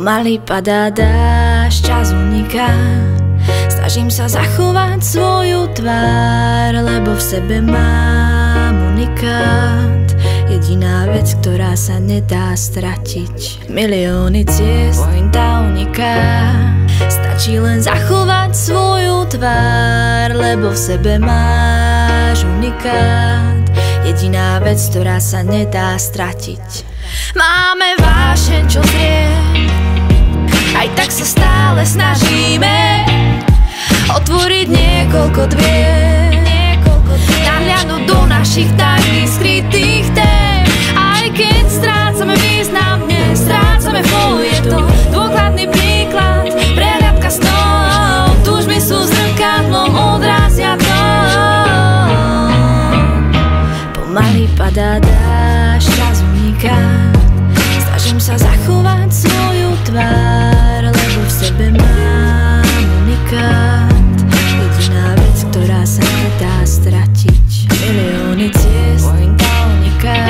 Pomaly padá dážď, čas uniká. Snažím sa zachovať svoju tvár, lebo v sebe mám unikát. Jediná vec, ktorá sa nedá stratiť. Milióny ciest, pointa uniká. Stačí len zachovať svoju tvár, lebo v sebe máš unikát. Jediná vec, ktorá sa nedá stratiť. Máme vášeň, čo zrie, aj tak sa stále snažíme otvoriť niekoľko dvier, nahliadnuť do našich tajných skrytých tém. Aj keď strácame význam, strácame flow. Je to dôkladný príklad, prehliadka snov. Túžby sú zrkadlom, odrazia to. Pomaly padá dážď, čas uniká. Snažím sa zachovať svoju tvár, lebo v sebe mám unikát. Jediná vec, ktorá sa nedá stratiť. Milióny ciest, pointa uniká.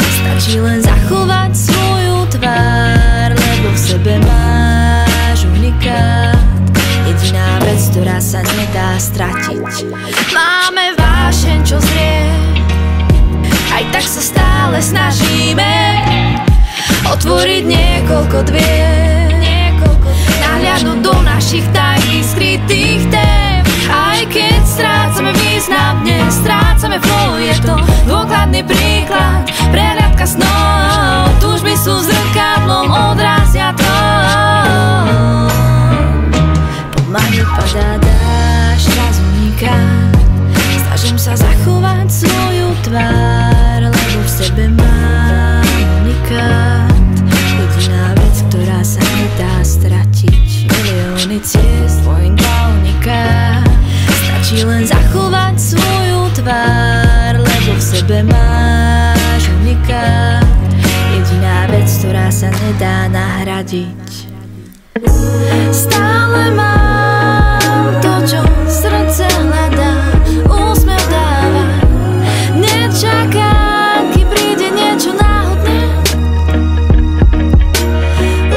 Stačí len zachovať svoju tvár, lebo v sebe máš unikát. Jediná vec, ktorá sa nedá stratiť. Máme vášeň, čo zrie, aj tak sa stále snažíme otvoriť niekoľko dvier, nahliadnuť do našich tajných skrytých tém. Aj keď strácame význam, strácame flow. Je to dôkladný príklad, prehliadka snov. Túžby sú zrkadlom, odrazia to. Pomaly padá dážď, čas uniká. Snažím sa zachovať svoju tvár, lebo v sebe mám unikát. Jediná vec, ktorá sa nedá stratiť. Milióny ciest, pointa uniká. Stačí len zachovať svoju tvár, lebo v sebe máš unikát. Jediná vec, ktorá sa nedá nahradiť. Stále mám to, čo srdce hľadá, úsmev dáva. Nečakám, kým príde niečo náhodné,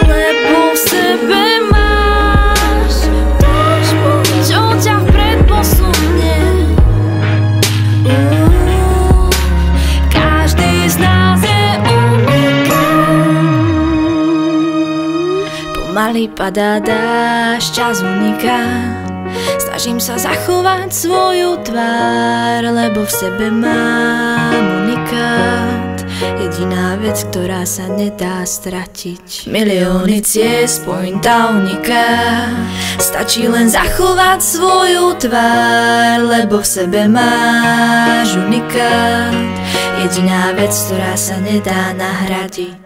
lebo v sebe máš túžbu, čo ťa vpred posunie. Každý z nás je unikát. Pomaly padá dážď, čas uniká. Snažím sa zachovať svoju tvár, lebo v sebe mám unikát. Jediná vec, ktorá sa nedá stratiť. Milióny ciest, pointa uniká. Stačí len zachovať svoju tvár, lebo v sebe máš unikát. Jediná vec, ktorá sa nedá nahradiť.